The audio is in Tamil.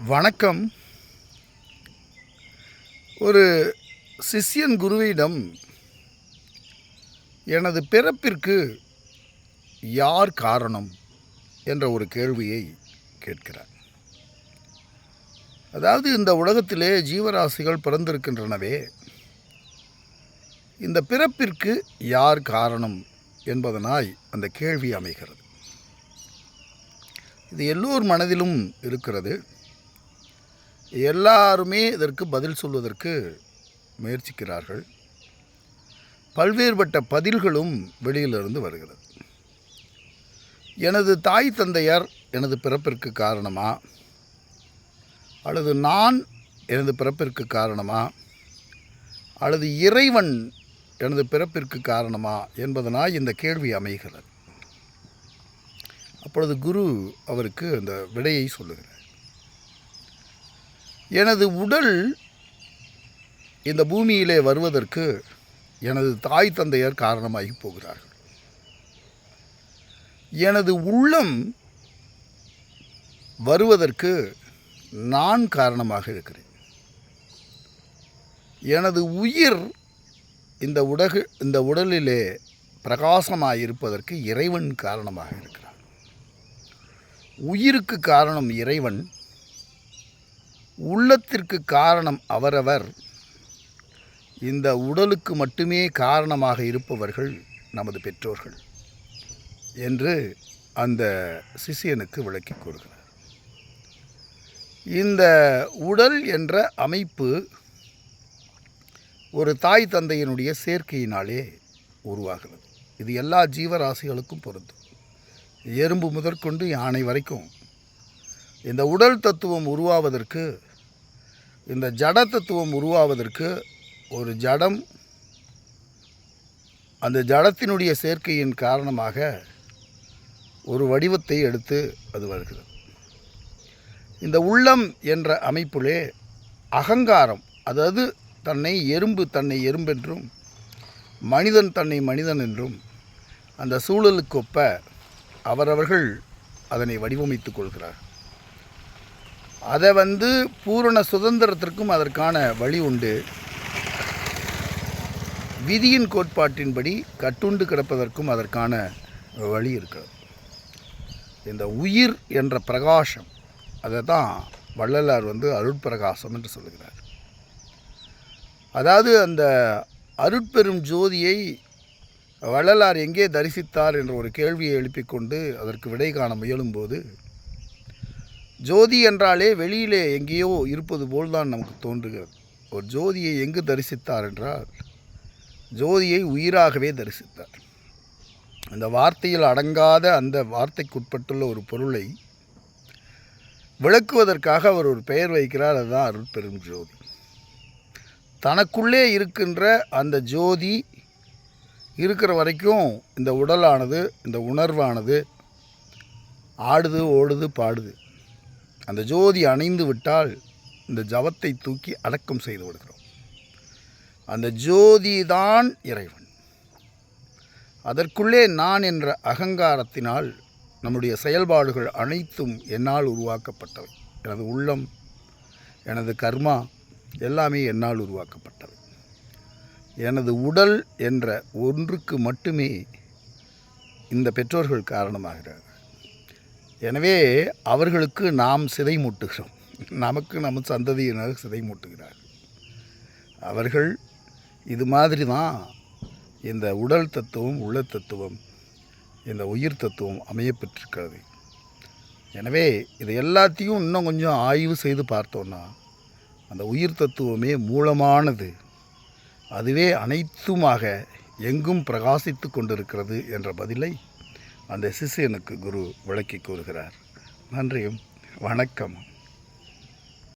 வணக்கம். ஒரு சிஷ்யன் குருவிடம், எனது பிறப்பிற்கு யார் காரணம் என்ற ஒரு கேள்வியை கேட்கிறார். அதாவது, இந்த உலகத்திலே ஜீவராசிகள் பிறந்திருக்கின்றனவே, இந்த பிறப்பிற்கு யார் காரணம் என்பதனாய் அந்த கேள்வி அமைகிறது. இது எல்லோர் மனதிலும் இருக்கிறது. எல்லாருமே இதற்கு பதில் சொல்வதற்கு முயற்சிக்கிறார்கள். பல்வேறுபட்ட பதில்களும் வெளியிலிருந்து வருகிறது. எனது தாய் தந்தையார் எனது பிறப்பிற்கு காரணமா, அல்லது நான் எனது பிறப்பிற்கு காரணமா, அல்லது இறைவன் எனது பிறப்பிற்கு காரணமா என்பதனால் இந்த கேள்வி அமைகிறது. அப்பொழுது குரு அவருக்கு அந்த விடையை சொல்லுகிறார். எனது உடல் இந்த பூமியிலே வருவதற்கு எனது தாய் தந்தையர் காரணமாகி போகிறார்கள். எனது உள்ளம் வருவதற்கு நான் காரணமாக இருக்கிறேன். எனது உயிர் இந்த உடலிலே பிரகாசமாக இருப்பதற்கு இறைவன் காரணமாக இருக்கிறார். உயிருக்கு காரணம் இறைவன், உள்ளத்திற்கு காரணம் அவரவர், இந்த உடலுக்கு மட்டுமே காரணமாக இருப்பவர்கள் நமது பெற்றோர்கள் என்று அந்த சிஷ்யனுக்கு விளக்கி கூறுகிறார். இந்த உடல் என்ற அமைப்பு ஒரு தாய் தந்தையினுடைய சேர்க்கையினாலே உருவாகிறது. இது எல்லா ஜீவராசிகளுக்கும் பொருந்தும். எறும்பு முதற்கொண்டு யானை வரைக்கும் இந்த உடல் தத்துவம் உருவாவதற்கு, இந்த ஜட தத்துவம் உருவாவதற்கு ஒரு ஜடம், அந்த ஜடத்தினுடைய சேர்க்கையின் காரணமாக ஒரு வடிவத்தை எடுத்து அது வருகிறது. இந்த உள்ளம் என்ற அமைப்பிலே அகங்காரம், அதாவது எறும்பு தன்னை எறும்பென்றும், மனிதன் தன்னை மனிதன் என்றும், அந்த சூழலுக்கொப்ப அவரவர்கள் அதனை வடிவமைத்து கொள்கிறார். அதை பூரண சுதந்திரத்திற்கும் அதற்கான வழி உண்டு. விதியின் கோட்பாட்டின்படி கட்டுண்டு கிடப்பதற்கும் அதற்கான வழி இருக்கிறது. இந்த உயிர் என்ற பிரகாசம், அதை தான் வள்ளலார் அருட்பிரகாசம் என்று சொல்லுகிறார். அதாவது அந்த அருட்பெரும் ஜோதியை வள்ளலார் எங்கே தரிசித்தார் என்ற ஒரு கேள்வியை எழுப்பிக்கொண்டு அதற்கு விடை காண முயலும்போது, ஜோதி என்றாலே வெளியிலே எங்கேயோ இருப்பது போல்தான் நமக்கு தோன்றுகிறது. ஒரு ஜோதியை எங்கு தரிசித்தார் என்றால், ஜோதியை உயிராகவே தரிசித்தார். அந்த வார்த்தையில் அடங்காத, அந்த வார்த்தைக்குட்பட்டுள்ள ஒரு பொருளை விளக்குவதற்காக அவர் ஒரு பெயர் வைக்கிறார். அதுதான் அருட்பெரும் ஜோதி. தனக்குள்ளே இருக்கின்ற அந்த ஜோதி இருக்கிற வரைக்கும் இந்த உடலானது, இந்த உணர்வானது ஆடுது, ஓடுது, பாடுது. அந்த ஜோதி அணைந்து விட்டால் இந்த ஜவத்தை தூக்கி அடக்கம் செய்து விடுகிறோம். அந்த ஜோதி தான் இறைவன். அதற்குள்ளே நான் என்ற அகங்காரத்தினால் நம்முடைய செயல்பாடுகள் அனைத்தும் என்னால் உருவாக்கப்பட்டவை. எனது உள்ளம், எனது கர்மா எல்லாமே என்னால் உருவாக்கப்பட்டவை. எனது உடல் என்ற ஒன்றுக்கு மட்டுமே இந்த பெற்றோர்கள் காரணமாகிறார்கள். எனவே அவர்களுக்கு நாம் சிதை மூட்டுகிறோம். நமக்கு நம்ம சந்ததியினர் சிதை மூட்டுகிறார்கள். அவர்கள் இது மாதிரி தான் இந்த உடல் தத்துவம், உள்ள தத்துவம், இந்த உயிர் தத்துவம் அமையப்பெற்றிருக்கிறது. எனவே இது எல்லாத்தையும் இன்னும் கொஞ்சம் ஆய்வு செய்து பார்த்தோன்னா, அந்த உயிர் தத்துவமே மூலமானது, அதுவே அனைத்துமாக எங்கும் பிரகாசித்து கொண்டிருக்கிறது என்ற பதிலை அந்த சிஷ்யனுக்கு குரு விளக்கி கூறுகிறார். நன்றியும் வணக்கம்.